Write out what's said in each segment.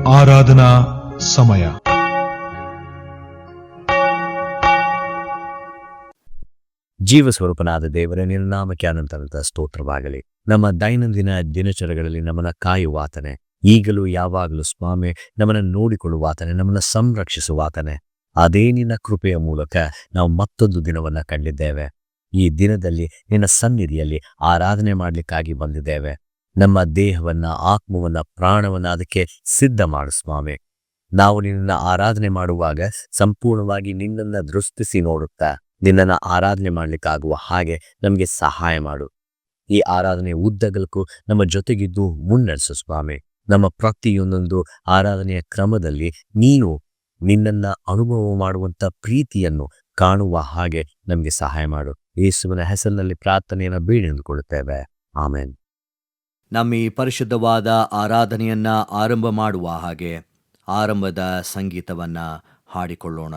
ಆರಾಧನಾ ಸಮಯ. ಜೀವಸ್ವರೂಪನಾದ ದೇವರ ನಿರ್ನಾಮಕ್ಕೆ ಅನಂತರದ ಸ್ತೋತ್ರವಾಗಲಿ. ನಮ್ಮ ದೈನಂದಿನ ದಿನಚರಿಗಳಲ್ಲಿ ನಮ್ಮನ್ನು ಕಾಯುವಾತನೆ, ಈಗಲೂ ಯಾವಾಗಲೂ ಸ್ವಾಮಿ ನಮ್ಮನ್ನು ನೋಡಿಕೊಳ್ಳುವಾತನೆ, ನಮ್ಮನ್ನು ಸಂರಕ್ಷಿಸುವಾತನೆ. ಅದೇ ನಿನ್ನ ಕೃಪೆಯ ಮೂಲಕ ನಾವು ಮತ್ತೊಂದು ದಿನವನ್ನ ಕಂಡಿದ್ದೇವೆ. ಈ ದಿನದಲ್ಲಿ ನಿನ್ನ ಸನ್ನಿಧಿಯಲ್ಲಿ ಆರಾಧನೆ ಮಾಡಲಿಕ್ಕಾಗಿ ಬಂದಿದ್ದೇವೆ. ನಮ್ಮ ದೇಹವನ್ನ, ಆತ್ಮವನ್ನ, ಪ್ರಾಣವನ್ನ ಅದಕ್ಕೆ ಸಿದ್ಧ ಮಾಡು ಸ್ವಾಮಿ. ನಾವು ನಿನ್ನನ್ನು ಆರಾಧನೆ ಮಾಡುವಾಗ ಸಂಪೂರ್ಣವಾಗಿ ನಿನ್ನನ್ನು ದೃಷ್ಟಿಸಿ ನೋಡುತ್ತಾ ನಿನ್ನನ್ನು ಆರಾಧನೆ ಮಾಡಲಿಕ್ಕಾಗುವ ಹಾಗೆ ನಮಗೆ ಸಹಾಯ ಮಾಡು. ಈ ಆರಾಧನೆ ಉದ್ದಗಲಕ್ಕೂ ನಮ್ಮ ಜೊತೆಗಿದ್ದು ಮುನ್ನಡೆಸು ಸ್ವಾಮಿ. ನಮ್ಮ ಪ್ರತಿಯೊಂದೊಂದು ಆರಾಧನೆಯ ಕ್ರಮದಲ್ಲಿ ನೀನು ನಿನ್ನನ್ನು ಅನುಭವ ಮಾಡುವಂಥ ಪ್ರೀತಿಯನ್ನು ಕಾಣುವ ಹಾಗೆ ನಮಗೆ ಸಹಾಯ ಮಾಡು. ಯೇಸುವಿನ ಹೆಸರಿನಲ್ಲಿ ಪ್ರಾರ್ಥನೆಯನ್ನು ಬೇಡಿಕೊಳ್ಳುತ್ತೇವೆ. ಆಮೆನ್. ನಮ್ಮ ಈ ಪರಿಶುದ್ಧವಾದ ಆರಾಧನೆಯನ್ನ ಆರಂಭ ಮಾಡುವ ಹಾಗೆ ಆರಂಭದ ಸಂಗೀತವನ್ನ ಹಾಡಿಕೊಳ್ಳೋಣ.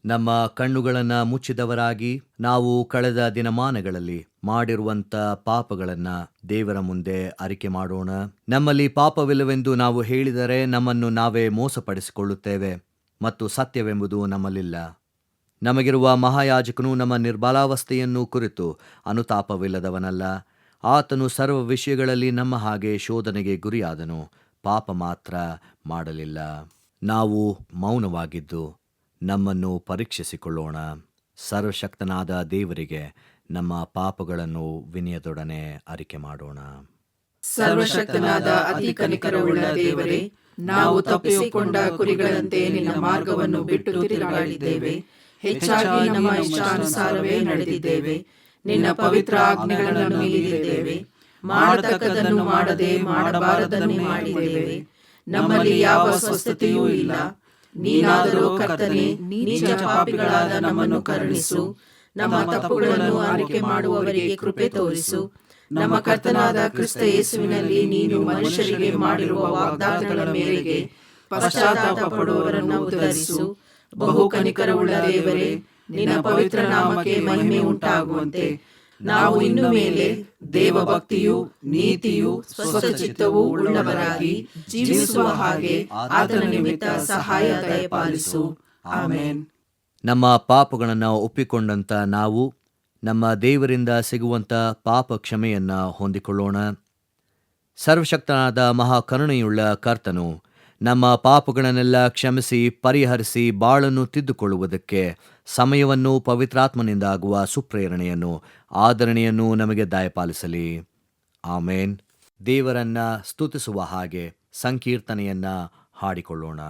ನಮ್ಮ ಕಣ್ಣುಗಳನ್ನು ಮುಚ್ಚಿದವರಾಗಿ ನಾವು ಕಳೆದ ದಿನಮಾನಗಳಲ್ಲಿ ಮಾಡಿರುವಂಥ ಪಾಪಗಳನ್ನು ದೇವರ ಮುಂದೆ ಅರಿಕೆ ಮಾಡೋಣ. ನಮ್ಮಲ್ಲಿ ಪಾಪವಿಲ್ಲವೆಂದು ನಾವು ಹೇಳಿದರೆ ನಮ್ಮನ್ನು ನಾವೇ ಮೋಸಪಡಿಸಿಕೊಳ್ಳುತ್ತೇವೆ ಮತ್ತು ಸತ್ಯವೆಂಬುದು ನಮ್ಮಲ್ಲಿಲ್ಲ. ನಮಗಿರುವ ಮಹಾಯಾಜಕನು ನಮ್ಮ ನಿರ್ಬಲಾವಸ್ಥೆಯನ್ನು ಕುರಿತು ಅನುತಾಪವಿಲ್ಲದವನಲ್ಲ. ಆತನು ಸರ್ವ ವಿಷಯಗಳಲ್ಲಿ ನಮ್ಮ ಹಾಗೆ ಶೋಧನೆಗೆ ಗುರಿಯಾದನು, ಪಾಪ ಮಾತ್ರ ಮಾಡಲಿಲ್ಲ. ನಾವು ಮೌನವಾಗಿದ್ದು ನಮ್ಮನ್ನು ಪರೀಕ್ಷಿಸಿಕೊಳ್ಳೋಣ. ಸರ್ವಶಕ್ತನಾದ ದೇವರಿಗೆ ನಮ್ಮ ಪಾಪಗಳನ್ನು ವಿನಯದೊಡನೆ ಅರಿಕೆ ಮಾಡೋಣ. ಸರ್ವಶಕ್ತನಾದ ಅತಿ ಕನಿಕರವುಳ್ಳ ದೇವರೇ, ನಾವು ತಪ್ಪಿಸಿಕೊಂಡ ಕುರಿಗಳಂತೆ ನಿನ್ನ ಮಾರ್ಗವನ್ನು ಬಿಟ್ಟು ತಿರುಗಾಡಿದ್ದೇವೆ. ಹೆಚ್ಚಾಗಿ ನಮ್ಮ ಇಷ್ಟಾನುಸಾರವೇ ನಡೆದಿದ್ದೇವೆ. ನಿನ್ನ ಪವಿತ್ರ ಆಜ್ಞೆಗಳನ್ನು ಮೀರಿದ್ದೇವೆ. ಮಾಡತಕ್ಕದನ್ನು ಮಾಡದೆ ಮಾಡಬಾರದನ್ನು ಮಾಡಿದ್ದೇವೆ. ನಮ್ಮಲ್ಲಿ ಯಾವ ಸ್ವಸ್ಥತೆಯೂ ಇಲ್ಲ. ನೀನಾದರೂ ಕರ್ತನೇ, ನೀಚ ಪಾಪಿಗಳಾದ ನಮ್ಮನ್ನು ಕರುಣಿಸು. ನಮ್ಮ ತಪ್ಪುಗಳನ್ನು ಅರಿಕೆ ಮಾಡುವವರಿಗೆ ಕೃಪೆ ತೋರಿಸು. ನಮ್ಮ ಕರ್ತನಾದ ಕ್ರಿಸ್ತ ಯೇಸುವಿನಲ್ಲಿ ನೀನು ಮನುಷ್ಯರಿಗೆ ಮಾಡಿರುವ ವಾಗ್ದಾನಗಳ ಮೇರೆಗೆ ಪಶ್ಚಾತ್ತಾಪ ಪಡುವವರನ್ನು ಉದ್ಧರಿಸು. ಬಹು ಕನಿಕರವುಳ್ಳ ದೇವರೇ, ನಿನ್ನ ಪವಿತ್ರ ನಾಮಕ್ಕೆ ಮಹಿಮೆ ಉಂಟಾಗುವಂತೆ ನಾವು ಇನ್ನು ಮೇಲೆ ದೇವಭಕ್ತಿಯು ನೀತಿಯು ಸ್ವಸ್ಥಚಿತ್ತವೂ ಉಳ್ಳವರಾಗಿ ಜೀವಿಸುವ ಹಾಗೆ ಆತನ ನಿಮಿತ್ತ ಸಹಾಯ ದಯಪಾಲಿಸು. ಆಮೆನ್. ನಮ್ಮ ಪಾಪಗಳನ್ನು ಒಪ್ಪಿಕೊಂಡಂತ ನಾವು ನಮ್ಮ ದೇವರಿಂದ ಸಿಗುವಂಥ ಪಾಪ ಕ್ಷಮೆಯನ್ನು ಹೊಂದಿಕೊಳ್ಳೋಣ. ಸರ್ವಶಕ್ತನಾದ ಮಹಾಕರುಣೆಯುಳ್ಳ ಕರ್ತನು ನಮ್ಮ ಪಾಪಗಳನ್ನೆಲ್ಲ ಕ್ಷಮಿಸಿ ಪರಿಹರಿಸಿ ಬಾಳನ್ನು ತಿದ್ದುಕೊಳ್ಳುವುದಕ್ಕೆ ಸಮಯವನ್ನು ಪವಿತ್ರಾತ್ಮನಿಂದ ಆಗುವ ಸುಪ್ರೇರಣೆಯನ್ನು ಆದರಣೆಯನ್ನು ನಮಗೆ ದಯಪಾಲಿಸಲಿ. ಆಮೇನ್. ದೇವರನ್ನ ಸ್ತುತಿಸುವ ಹಾಗೆ ಸಂಕೀರ್ತನೆಯನ್ನ ಹಾಡಿಕೊಳ್ಳೋಣ.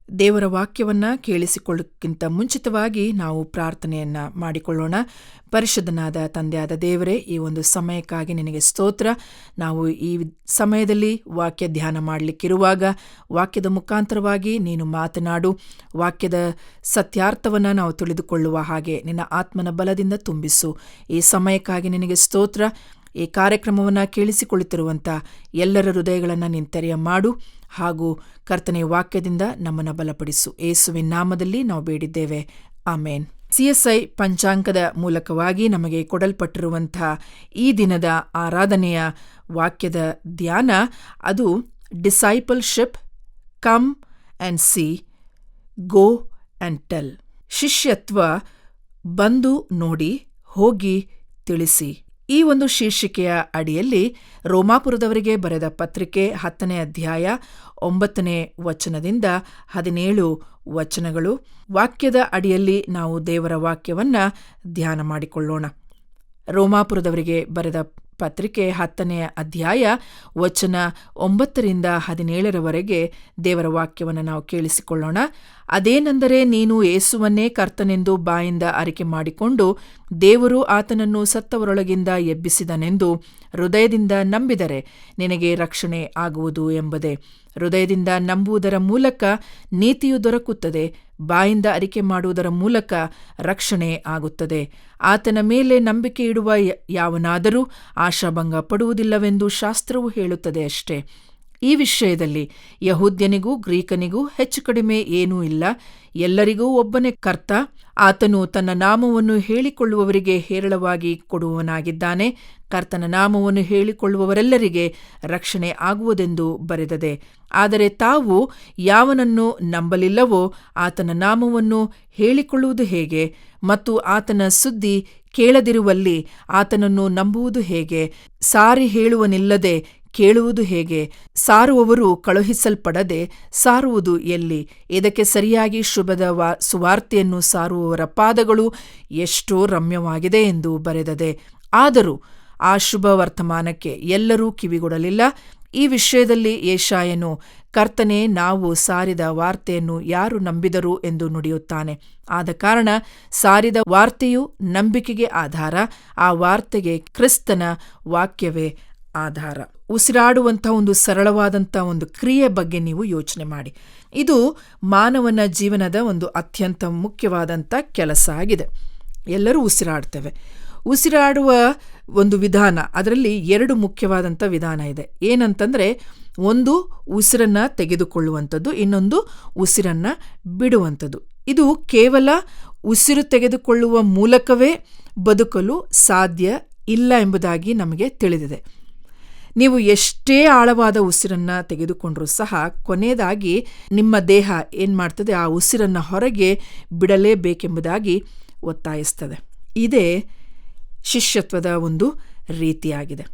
ದೇವರ ವಾಕ್ಯವನ್ನ ಕೇಳಿಸಿಕೊಳ್ಳಕ್ಕಿಂತ ಮುಂಚಿತವಾಗಿ ನಾವು ಪ್ರಾರ್ಥನೆಯನ್ನ ಮಾಡಿಕೊಳ್ಳೋಣ. ಪರಿಶುದ್ಧನಾದ ತಂದೆಯಾದ ದೇವರೇ, ಈ ಒಂದು ಸಮಯಕ್ಕಾಗಿ ನಿನಗೆ ಸ್ತೋತ್ರ. ನಾವು ಈ ಸಮಯದಲ್ಲಿ ವಾಕ್ಯ ಧ್ಯಾನ ಮಾಡಲಿಕ್ಕಿರುವಾಗ ವಾಕ್ಯದ ಮುಖಾಂತರವಾಗಿ ನೀನು ಮಾತನಾಡು. ವಾಕ್ಯದ ಸತ್ಯಾರ್ಥವನ್ನು ನಾವು ತಿಳಿದುಕೊಳ್ಳುವ ಹಾಗೆ ನಿನ್ನ ಆತ್ಮನ ಬಲದಿಂದ ತುಂಬಿಸು. ಈ ಸಮಯಕ್ಕಾಗಿ ನಿನಗೆ ಸ್ತೋತ್ರ. ಈ ಕಾರ್ಯಕ್ರಮವನ್ನು ಕೇಳಿಸಿಕೊಳ್ಳುತ್ತಿರುವಂಥ ಎಲ್ಲರ ಹೃದಯಗಳನ್ನು ನೀನು ತೆರೆಯ ಮಾಡು ಹಾಗೂ ಕರ್ತನೆಯ ವಾಕ್ಯದಿಂದ ನಮ್ಮನ್ನು ಬಲಪಡಿಸು. ಯೇಸುವಿನ ನಾಮದಲ್ಲಿ ನಾವು ಬೇಡಿದ್ದೇವೆ, ಆಮೇನ್. CSI ಪಂಚಾಂಗದ ಮೂಲಕವಾಗಿ ನಮಗೆ ಕೊಡಲ್ಪಟ್ಟಿರುವಂಥ ಈ ದಿನದ ಆರಾಧನೆಯ ವಾಕ್ಯದ ಧ್ಯಾನ ಅದು discipleship, come and see, go and tell. ಶಿಷ್ಯತ್ವ, ಬಂದು ನೋಡಿ, ಹೋಗಿ ತಿಳಿಸಿ. ಈ ಒಂದು ಶೀರ್ಷಿಕೆಯ ಅಡಿಯಲ್ಲಿ ರೋಮಾಪುರದವರಿಗೆ ಬರೆದ ಪತ್ರಿಕೆ 10ನೇ ಅಧ್ಯಾಯ 9ನೇ ವಚನದಿಂದ 17 ವಚನಗಳು. ವಾಕ್ಯದ ಅಡಿಯಲ್ಲಿ ನಾವು ದೇವರ ವಾಕ್ಯವನ್ನ ಧ್ಯಾನ ಮಾಡಿಕೊಳ್ಳೋಣ. ರೋಮಾಪುರದವರಿಗೆ ಬರೆದ ಪತ್ರಿಕೆ 10ನೇ ಅಧ್ಯಾಯ ವಚನ 9ರಿಂದ 17ರವರೆಗೆ ದೇವರ ವಾಕ್ಯವನ್ನು ನಾವು ಕೇಳಿಸಿಕೊಳ್ಳೋಣ. ಅದೇನೆಂದರೆ, ನೀನು ಯೇಸುವನ್ನೇ ಕರ್ತನೆಂದು ಬಾಯಿಂದ ಅರಿಕೆ ಮಾಡಿಕೊಂಡು ದೇವರು ಆತನನ್ನು ಸತ್ತವರೊಳಗಿಂದ ಎಬ್ಬಿಸಿದನೆಂದು ಹೃದಯದಿಂದ ನಂಬಿದರೆ ನಿನಗೆ ರಕ್ಷಣೆ ಆಗುವುದು ಎಂಬುದೇ. ಹೃದಯದಿಂದ ನಂಬುವುದರ ಮೂಲಕ ನೀತಿಯು ದೊರಕುತ್ತದೆ, ಬಾಯಿಂದ ಅರಿಕೆ ಮಾಡುವುದರ ಮೂಲಕ ರಕ್ಷಣೆ ಆಗುತ್ತದೆ. ಆತನ ಮೇಲೆ ನಂಬಿಕೆ ಇಡುವ ಯಾವನಾದರೂ ಆಶಾಭಂಗ ಪಡುವುದಿಲ್ಲವೆಂದು ಶಾಸ್ತ್ರವು ಹೇಳುತ್ತದೆ ಅಷ್ಟೇ. ಈ ವಿಷಯದಲ್ಲಿ ಯಹೂದ್ಯನಿಗೂ ಗ್ರೀಕನಿಗೂ ಹೆಚ್ಚು ಕಡಿಮೆ ಏನೂ ಇಲ್ಲ, ಎಲ್ಲರಿಗೂ ಒಬ್ಬನೇ ಕರ್ತ. ಆತನು ತನ್ನ ನಾಮವನ್ನು ಹೇಳಿಕೊಳ್ಳುವವರಿಗೆ ಹೇರಳವಾಗಿ ಕೊಡುವವನಾಗಿದ್ದಾನೆ. ಕರ್ತನ ನಾಮವನ್ನು ಹೇಳಿಕೊಳ್ಳುವವರೆಲ್ಲರಿಗೆ ರಕ್ಷಣೆ ಆಗುವುದೆಂದು ಬರೆದದೆ. ಆದರೆ ತಾವು ಯಾವನನ್ನು ನಂಬಲಿಲ್ಲವೋ ಆತನ ನಾಮವನ್ನು ಹೇಳಿಕೊಳ್ಳುವುದು ಹೇಗೆ? ಮತ್ತು ಆತನ ಸುದ್ದಿ ಕೇಳದಿರುವಲ್ಲಿ ಆತನನ್ನು ನಂಬುವುದು ಹೇಗೆ? ಸಾರಿ ಹೇಳುವನಿಲ್ಲದೆ ಕೇಳುವುದು ಹೇಗೆ? ಸಾರುವವರು ಕಳುಹಿಸಲ್ಪಡದೆ ಸಾರುವುದು ಎಲ್ಲಿ? ಇದಕ್ಕೆ ಸರಿಯಾಗಿ ಶುಭದ ಸುವಾರ್ತೆಯನ್ನು ಸಾರುವವರ ಪಾದಗಳು ಎಷ್ಟೋ ರಮ್ಯವಾಗಿದೆ ಎಂದು ಬರೆದದೆ. ಆದರೂ ಆ ಶುಭ ವರ್ತಮಾನಕ್ಕೆ ಎಲ್ಲರೂ ಕಿವಿಗೊಡಲಿಲ್ಲ. ಈ ವಿಷಯದಲ್ಲಿ ಯೆಶಾಯನು, ಕರ್ತನೇ, ನಾವು ಸಾರಿದ ವಾರ್ತೆಯನ್ನು ಯಾರು ನಂಬಿದರು ಎಂದು ನುಡಿಯುತ್ತಾನೆ. ಆದ ಕಾರಣ ಸಾರಿದ ವಾರ್ತೆಯು ನಂಬಿಕೆಗೆ ಆಧಾರ. ಆ ವಾರ್ತೆಗೆ ಕ್ರಿಸ್ತನ ವಾಕ್ಯವೇ ಆಧಾರ. ಉಸಿರಾಡುವಂಥ ಒಂದು ಸರಳವಾದಂಥ ಒಂದು ಕ್ರಿಯೆ ಬಗ್ಗೆ ನೀವು ಯೋಚನೆ ಮಾಡಿ. ಇದು ಮಾನವನ ಜೀವನದ ಒಂದು ಅತ್ಯಂತ ಮುಖ್ಯವಾದಂಥ ಕೆಲಸ ಆಗಿದೆ. ಎಲ್ಲರೂ ಉಸಿರಾಡ್ತೇವೆ. ಉಸಿರಾಡುವ ಒಂದು ವಿಧಾನ, ಅದರಲ್ಲಿ 2 ಮುಖ್ಯವಾದಂಥ ವಿಧಾನ ಇದೆ. ಏನಂತಂದರೆ, ಒಂದು ಉಸಿರನ್ನು ತೆಗೆದುಕೊಳ್ಳುವಂಥದ್ದು, ಇನ್ನೊಂದು ಉಸಿರನ್ನು ಬಿಡುವಂಥದ್ದು. ಇದು ಕೇವಲ ಉಸಿರು ತೆಗೆದುಕೊಳ್ಳುವ ಮೂಲಕವೇ ಬದುಕಲು ಸಾಧ್ಯ ಇಲ್ಲ ಎಂಬುದಾಗಿ ನಮಗೆ ತಿಳಿದಿದೆ. ನೀವು ಎಷ್ಟೇ ಆಳವಾದ ಉಸಿರನ್ನು ತೆಗೆದುಕೊಂಡರೂ ಸಹ ಕೊನೆಯದಾಗಿ ನಿಮ್ಮ ದೇಹ ಏನು ಮಾಡ್ತದೆ, ಆ ಉಸಿರನ್ನು ಹೊರಗೆ ಬಿಡಲೇಬೇಕೆಂಬುದಾಗಿ ಒತ್ತಾಯಿಸ್ತದೆ. ಇದೇ ಶಿಷ್ಯತ್ವದ ಒಂದು ರೀತಿಯಾಗಿದೆ.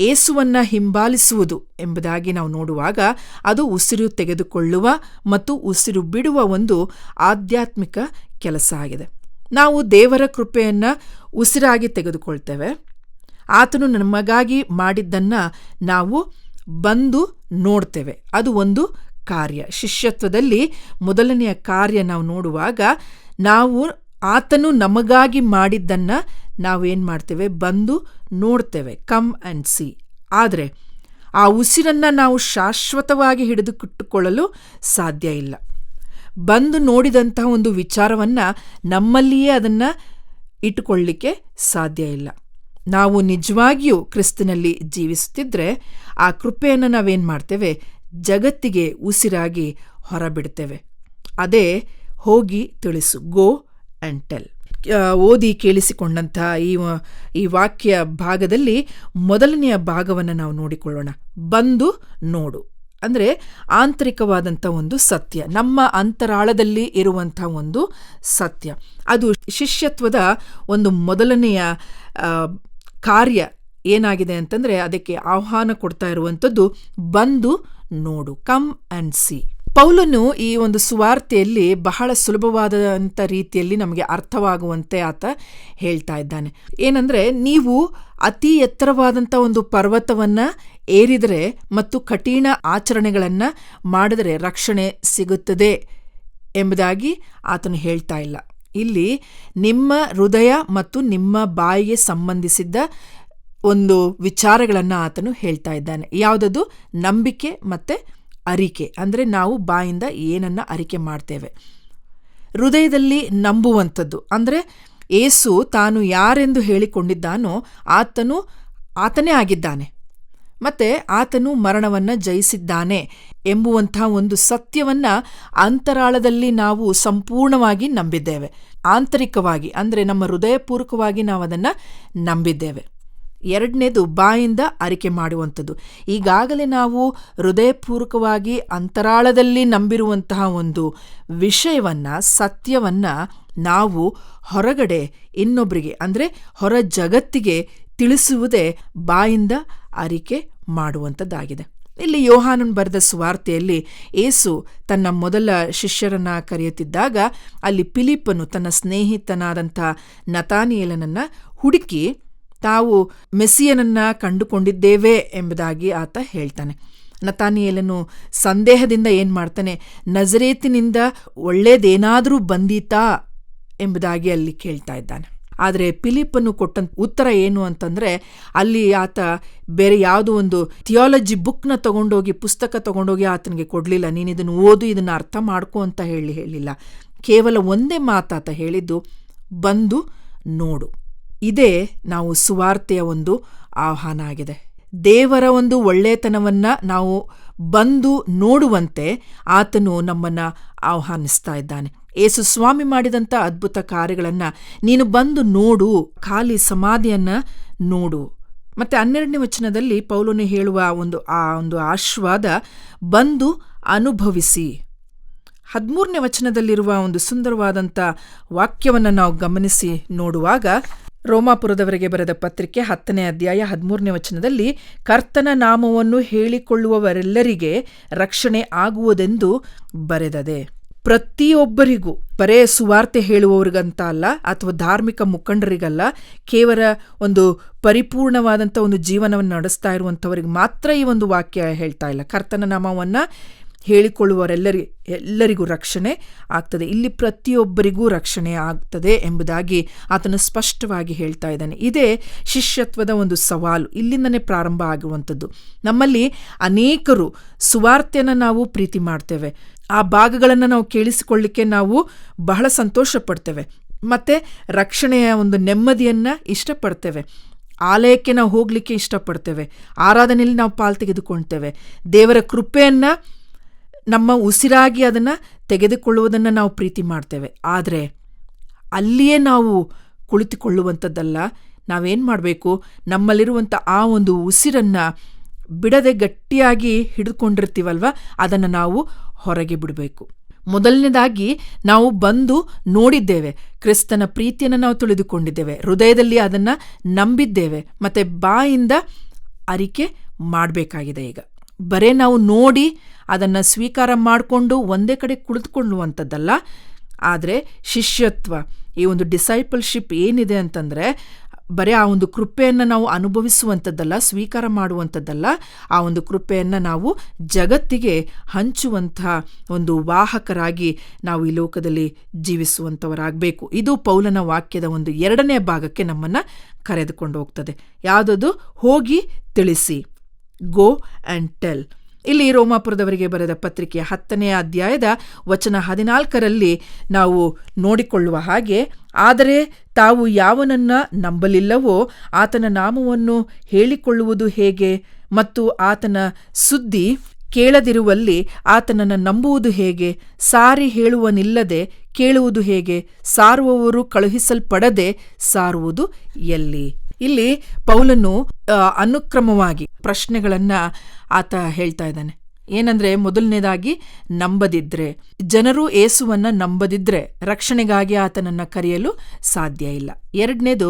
ಯೇಸುವನ್ನು ಹಿಂಬಾಲಿಸುವುದು ಎಂಬುದಾಗಿ ನಾವು ನೋಡುವಾಗ ಅದು ಉಸಿರು ತೆಗೆದುಕೊಳ್ಳುವ ಮತ್ತು ಉಸಿರು ಬಿಡುವ ಒಂದು ಆಧ್ಯಾತ್ಮಿಕ ಕೆಲಸ ಆಗಿದೆ. ನಾವು ದೇವರ ಕೃಪೆಯನ್ನು ಉಸಿರಾಗಿ ತೆಗೆದುಕೊಳ್ತೇವೆ. ಆತನು ನಮಗಾಗಿ ಮಾಡಿದ್ದನ್ನು ನಾವು ಬಂದು ನೋಡ್ತೇವೆ. ಅದು ಒಂದು ಕಾರ್ಯ. ಶಿಷ್ಯತ್ವದಲ್ಲಿ ಮೊದಲನೆಯ ಕಾರ್ಯ ನಾವು ನೋಡುವಾಗ ನಾವು ಆತನು ನಮಗಾಗಿ ಮಾಡಿದ್ದನ್ನು ನಾವೇನು ಮಾಡ್ತೇವೆ, ಬಂದು ನೋಡ್ತೇವೆ. Come and C. ಆದರೆ ಆ ಉಸಿರನ್ನು ನಾವು ಶಾಶ್ವತವಾಗಿ ಹಿಡಿದುಕಿಟ್ಟುಕೊಳ್ಳಲು ಸಾಧ್ಯ ಇಲ್ಲ. ಬಂದು ನೋಡಿದಂತಹ ಒಂದು ವಿಚಾರವನ್ನು ನಮ್ಮಲ್ಲಿಯೇ ಅದನ್ನು ಇಟ್ಟುಕೊಳ್ಳಲಿಕ್ಕೆ ಸಾಧ್ಯ ಇಲ್ಲ. ನಾವು ನಿಜವಾಗಿಯೂ ಕ್ರಿಸ್ತನಲ್ಲಿ ಜೀವಿಸುತ್ತಿದ್ದರೆ ಆ ಕೃಪೆಯನ್ನು ನಾವೇನು ಮಾಡ್ತೇವೆ, ಜಗತ್ತಿಗೆ ಉಸಿರಾಗಿ ಹೊರಬಿಡ್ತೇವೆ. ಅದೇ ಹೋಗಿ ತಿಳಿಸು, ಗೋ ಆ್ಯಂಡ್ ಟೆಲ್. ಓದಿ ಕೇಳಿಸಿಕೊಂಡಂಥ ಈ ವಾಕ್ಯ ಭಾಗದಲ್ಲಿ ಮೊದಲನೆಯ ಭಾಗವನ್ನು ನಾವು ನೋಡಿಕೊಳ್ಳೋಣ. ಬಂದು ನೋಡು ಅಂದರೆ ಆಂತರಿಕವಾದಂಥ ಒಂದು ಸತ್ಯ, ನಮ್ಮ ಅಂತರಾಳದಲ್ಲಿ ಇರುವಂಥ ಒಂದು ಸತ್ಯ. ಅದು ಶಿಷ್ಯತ್ವದ ಒಂದು ಮೊದಲನೆಯ ಕಾರ್ಯ ಏನಾಗಿದೆ ಅಂತಂದರೆ, ಅದಕ್ಕೆ ಆಹ್ವಾನ ಕೊಡ್ತಾ ಇರುವಂಥದ್ದು ಬಂದು ನೋಡು, ಕಮ್ ಆ್ಯಂಡ್ ಸಿ. ಪೌಲನು ಈ ಒಂದು ಸುವಾರ್ತೆಯಲ್ಲಿ ಬಹಳ ಸುಲಭವಾದಂಥ ರೀತಿಯಲ್ಲಿ ನಮಗೆ ಅರ್ಥವಾಗುವಂತೆ ಆತ ಹೇಳ್ತಾ ಇದ್ದಾನೆ. ಏನಂದರೆ, ನೀವು ಅತಿ ಎತ್ತರವಾದಂಥ ಒಂದು ಪರ್ವತವನ್ನು ಏರಿದರೆ ಮತ್ತು ಕಠಿಣ ಆಚರಣೆಗಳನ್ನು ಮಾಡಿದರೆ ರಕ್ಷಣೆ ಸಿಗುತ್ತದೆ ಎಂಬುದಾಗಿ ಆತನು ಹೇಳ್ತಾ ಇಲ್ಲ. ಇಲ್ಲಿ ನಿಮ್ಮ ಹೃದಯ ಮತ್ತು ನಿಮ್ಮ ಬಾಯಿಗೆ ಸಂಬಂಧಿಸಿದ ಒಂದು ವಿಚಾರಗಳನ್ನು ಆತನು ಹೇಳ್ತಾ ಇದ್ದಾನೆ. ಯಾವುದದು? ನಂಬಿಕೆ ಮತ್ತು ಅರಿಕೆ. ಅಂದರೆ ನಾವು ಬಾಯಿಂದ ಏನನ್ನು ಅರಿಕೆ ಮಾಡ್ತೇವೆ. ಹೃದಯದಲ್ಲಿ ನಂಬುವಂಥದ್ದು ಅಂದರೆ ಯೇಸು ತಾನು ಯಾರೆಂದು ಹೇಳಿಕೊಂಡಿದ್ದಾನೋ ಆತನೇ ಆಗಿದ್ದಾನೆ ಮತ್ತು ಆತನು ಮರಣವನ್ನು ಜಯಿಸಿದ್ದಾನೆ ಎಂಬುವಂಥ ಒಂದು ಸತ್ಯವನ್ನು ಅಂತರಾಳದಲ್ಲಿ ನಾವು ಸಂಪೂರ್ಣವಾಗಿ ನಂಬಿದ್ದೇವೆ. ಆಂತರಿಕವಾಗಿ ಅಂದರೆ ನಮ್ಮ ಹೃದಯಪೂರ್ವಕವಾಗಿ ನಾವು ಅದನ್ನು ನಂಬಿದ್ದೇವೆ. ಎರಡನೇದು ಬಾಯಿಂದ ಅರಿಕೆ ಮಾಡುವಂಥದ್ದು. ಈಗಾಗಲೇ ನಾವು ಹೃದಯಪೂರ್ವಕವಾಗಿ ಅಂತರಾಳದಲ್ಲಿ ನಂಬಿರುವಂತಹ ಒಂದು ವಿಷಯವನ್ನು, ಸತ್ಯವನ್ನು ನಾವು ಹೊರಗಡೆ ಇನ್ನೊಬ್ಬರಿಗೆ ಅಂದರೆ ಹೊರ ಜಗತ್ತಿಗೆ ತಿಳಿಸುವುದೇ ಬಾಯಿಂದ ಅರಿಕೆ ಮಾಡುವಂಥದ್ದಾಗಿದೆ. ಇಲ್ಲಿ ಯೋಹಾನನ್ ಬರೆದ ಸುವಾರ್ತೆಯಲ್ಲಿ ಯೇಸು ತನ್ನ ಮೊದಲ ಶಿಷ್ಯರನ್ನು ಕರೆಯುತ್ತಿದ್ದಾಗ ಅಲ್ಲಿ ಫಿಲಿಪ್ಪನು ತನ್ನ ಸ್ನೇಹಿತನಾದಂಥ ನತಾನಿಯೇಲನನ್ನು ಹುಡುಕಿ ತಾವು ಮೆಸ್ಸಿಯನನ್ನು ಕಂಡುಕೊಂಡಿದ್ದೇವೆ ಎಂಬುದಾಗಿ ಆತ ಹೇಳ್ತಾನೆ. ನತಾನಿಯೇಲನು ಸಂದೇಹದಿಂದ ಏನು ಮಾಡ್ತಾನೆ, ನಜರೇತಿನಿಂದ ಒಳ್ಳೆಯದೇನಾದರೂ ಬಂದೀತಾ ಎಂಬುದಾಗಿ ಅಲ್ಲಿ ಕೇಳ್ತಾ ಇದ್ದಾನೆ. ಆದರೆ ಫಿಲಿಪ್ಪನು ಕೊಟ್ಟಂತ ಉತ್ತರ ಏನು ಅಂತಂದರೆ, ಅಲ್ಲಿ ಆತ ಬೇರೆ ಯಾವುದೋ ಒಂದು ಥಿಯಾಲಜಿ ಬುಕ್ನ ತಗೊಂಡೋಗಿ, ಪುಸ್ತಕ ತಗೊಂಡೋಗಿ ಆತನಿಗೆ ಕೊಡಲಿಲ್ಲ. ನೀನು ಇದನ್ನು ಓದು, ಇದನ್ನು ಅರ್ಥ ಮಾಡ್ಕೊ ಅಂತ ಹೇಳಿಲ್ಲ. ಕೇವಲ ಒಂದೇ ಮಾತಾತ ಹೇಳಿದ್ದು, ಬಂದು ನೋಡು. ಇದೇ ನಾವು ಸುವಾರ್ತೆಯ ಒಂದು ಆಹ್ವಾನ ಆಗಿದೆ. ದೇವರ ಒಂದು ಒಳ್ಳೆಯತನವನ್ನು ನಾವು ಬಂದು ನೋಡುವಂತೆ ಆತನು ನಮ್ಮನ್ನು ಆಹ್ವಾನಿಸ್ತಾ ಇದ್ದಾನೆ. ಯೇಸು ಸ್ವಾಮಿ ಮಾಡಿದಂಥ ಅದ್ಭುತ ಕಾರ್ಯಗಳನ್ನು ನೀನು ಬಂದು ನೋಡು, ಖಾಲಿ ಸಮಾಧಿಯನ್ನು ನೋಡು. ಮತ್ತು 12ನೇ ವಚನದಲ್ಲಿ ಪೌಲನು ಹೇಳುವ ಒಂದು ಆಶೀರ್ವಾದ, ಬಂದು ಅನುಭವಿಸಿ. 13ನೇ ವಚನದಲ್ಲಿರುವ ಒಂದು ಸುಂದರವಾದಂಥ ವಾಕ್ಯವನ್ನು ನಾವು ಗಮನಿಸಿ ನೋಡುವಾಗ, ರೋಮಾಪುರದವರಿಗೆ ಬರೆದ ಪತ್ರಿಕೆ 10ನೇ ಅಧ್ಯಾಯ 13ನೇ ವಚನದಲ್ಲಿ, ಕರ್ತನ ನಾಮವನ್ನು ಹೇಳಿಕೊಳ್ಳುವವರೆಲ್ಲರಿಗೆ ರಕ್ಷಣೆ ಆಗುವುದೆಂದು ಬರೆದದೆ. ಪ್ರತಿಯೊಬ್ಬರಿಗೂ, ಬರೇ ಸುವಾರ್ತೆ ಹೇಳುವವರಿಗಂತ ಅಲ್ಲ, ಅಥವಾ ಧಾರ್ಮಿಕ ಮುಖಂಡರಿಗಲ್ಲ, ಕೇವಲ ಒಂದು ಪರಿಪೂರ್ಣವಾದಂಥ ಒಂದು ಜೀವನವನ್ನು ನಡೆಸ್ತಾ ಇರುವಂಥವ್ರಿಗೆ ಮಾತ್ರ ಈ ಒಂದು ವಾಕ್ಯ ಹೇಳ್ತಾ ಇಲ್ಲ. ಕರ್ತನ ನಾಮವನ್ನು ಎಲ್ಲರಿಗೂ ರಕ್ಷಣೆ ಆಗ್ತದೆ. ಇಲ್ಲಿ ಪ್ರತಿಯೊಬ್ಬರಿಗೂ ರಕ್ಷಣೆ ಆಗ್ತದೆ ಎಂಬುದಾಗಿ ಆತನು ಸ್ಪಷ್ಟವಾಗಿ ಹೇಳ್ತಾ ಇದ್ದಾನೆ. ಇದೇ ಶಿಷ್ಯತ್ವದ ಒಂದು ಸವಾಲು, ಇಲ್ಲಿಂದನೇ ಪ್ರಾರಂಭ ಆಗುವಂಥದ್ದು. ನಮ್ಮಲ್ಲಿ ಅನೇಕರು ಸುವಾರ್ತೆಯನ್ನು ನಾವು ಪ್ರೀತಿ ಮಾಡ್ತೇವೆ, ಆ ಭಾಗಗಳನ್ನು ನಾವು ಕೇಳಿಸಿಕೊಳ್ಳಿಕ್ಕೆ ನಾವು ಬಹಳ ಸಂತೋಷ ಪಡ್ತೇವೆ, ಮತ್ತು ರಕ್ಷಣೆಯ ಒಂದು ನೆಮ್ಮದಿಯನ್ನು ಇಷ್ಟಪಡ್ತೇವೆ, ಆಲಯಕ್ಕೆ ನಾವು ಹೋಗಲಿಕ್ಕೆ ಇಷ್ಟಪಡ್ತೇವೆ, ಆರಾಧನೆಯಲ್ಲಿ ನಾವು ಪಾಲು ತೆಗೆದುಕೊಳ್ತೇವೆ, ದೇವರ ಕೃಪೆಯನ್ನು ನಮ್ಮ ಉಸಿರಾಗಿ ಅದನ್ನು ತೆಗೆದುಕೊಳ್ಳುವುದನ್ನು ನಾವು ಪ್ರೀತಿ ಮಾಡ್ತೇವೆ. ಆದರೆ ಅಲ್ಲಿಯೇ ನಾವು ಕುಳಿತುಕೊಳ್ಳುವಂಥದ್ದಲ್ಲ. ನಾವೇನು ಮಾಡಬೇಕು, ನಮ್ಮಲ್ಲಿರುವಂಥ ಆ ಒಂದು ಉಸಿರನ್ನು ಬಿಡದೆ ಗಟ್ಟಿಯಾಗಿ ಹಿಡಿದುಕೊಂಡಿರ್ತೀವಲ್ವ, ಅದನ್ನು ನಾವು ಹೊರಗೆ ಬಿಡಬೇಕು. ಮೊದಲನೇದಾಗಿ ನಾವು ಬಂದು ನೋಡಿದ್ದೇವೆ, ಕ್ರಿಸ್ತನ ಪ್ರೀತಿಯನ್ನು ನಾವು ತಿಳಿದುಕೊಂಡಿದ್ದೇವೆ, ಹೃದಯದಲ್ಲಿ ಅದನ್ನು ನಂಬಿದ್ದೇವೆ, ಮತ್ತು ಬಾಯಿಂದ ಅರಿಕೆ ಮಾಡಬೇಕಾಗಿದೆ. ಈಗ ಬರೇ ನಾವು ನೋಡಿ ಅದನ್ನು ಸ್ವೀಕಾರ ಮಾಡಿಕೊಂಡು ಒಂದೇ ಕಡೆ ಕುಳಿತುಕೊಳ್ಳುವಂಥದ್ದಲ್ಲ. ಆದರೆ ಶಿಷ್ಯತ್ವ, ಈ ಒಂದು ಡಿಸೈಪಲ್ಶಿಪ್ ಏನಿದೆ ಅಂತಂದರೆ, ಬರೀ ಆ ಒಂದು ಕೃಪೆಯನ್ನು ನಾವು ಅನುಭವಿಸುವಂಥದ್ದಲ್ಲ, ಸ್ವೀಕಾರ ಮಾಡುವಂಥದ್ದಲ್ಲ, ಆ ಒಂದು ಕೃಪೆಯನ್ನು ನಾವು ಜಗತ್ತಿಗೆ ಹಂಚುವಂಥ ಒಂದು ವಾಹಕರಾಗಿ ನಾವು ಈ ಲೋಕದಲ್ಲಿ ಜೀವಿಸುವಂಥವರಾಗಬೇಕು. ಇದು ಪೌಲನ ವಾಕ್ಯದ ಒಂದು 2ನೇ ಭಾಗಕ್ಕೆ ನಮ್ಮನ್ನು ಕರೆದುಕೊಂಡು ಹೋಗ್ತದೆ. ಯಾವುದದು? ಹೋಗಿ ತಿಳಿಸಿ, ಗೋ ಆ್ಯಂಡ್ ಟೆಲ್. ಇಲ್ಲಿ ರೋಮಾಪುರದವರಿಗೆ ಬರೆದ ಪತ್ರಿಕೆಯ 10ನೇ ಅಧ್ಯಾಯದ ವಚನ 14ರಲ್ಲಿ ನಾವು ನೋಡಿಕೊಳ್ಳುವ ಹಾಗೆ, ಆದರೆ ತಾವು ಯಾವನನ್ನ ನಂಬಲಿಲ್ಲವೋ ಆತನ ನಾಮವನ್ನು ಹೇಳಿಕೊಳ್ಳುವುದು ಹೇಗೆ? ಮತ್ತು ಆತನ ಸುದ್ದಿ ಕೇಳದಿರುವಲ್ಲಿ ಆತನನ್ನು ನಂಬುವುದು ಹೇಗೆ? ಸಾರಿ ಹೇಳುವನಿಲ್ಲದೆ ಕೇಳುವುದು ಹೇಗೆ? ಸಾರುವವರು ಕಳುಹಿಸಲ್ಪಡದೆ ಸಾರುವುದು ಎಲ್ಲಿ? ಇಲ್ಲಿ ಪೌಲನು ಅನುಕ್ರಮವಾಗಿ ಪ್ರಶ್ನೆಗಳನ್ನು ಆತ ಹೇಳ್ತಾ ಇದ್ದಾನೆ. ಏನಂದರೆ, ಮೊದಲನೇದಾಗಿ ನಂಬದಿದ್ರೆ, ಜನರು ಯೇಸುವನ್ನು ನಂಬದಿದ್ರೆ ರಕ್ಷಣೆಗಾಗಿ ಆತನನ್ನು ಕರೆಯಲು ಸಾಧ್ಯ ಇಲ್ಲ. 2ನೇದು,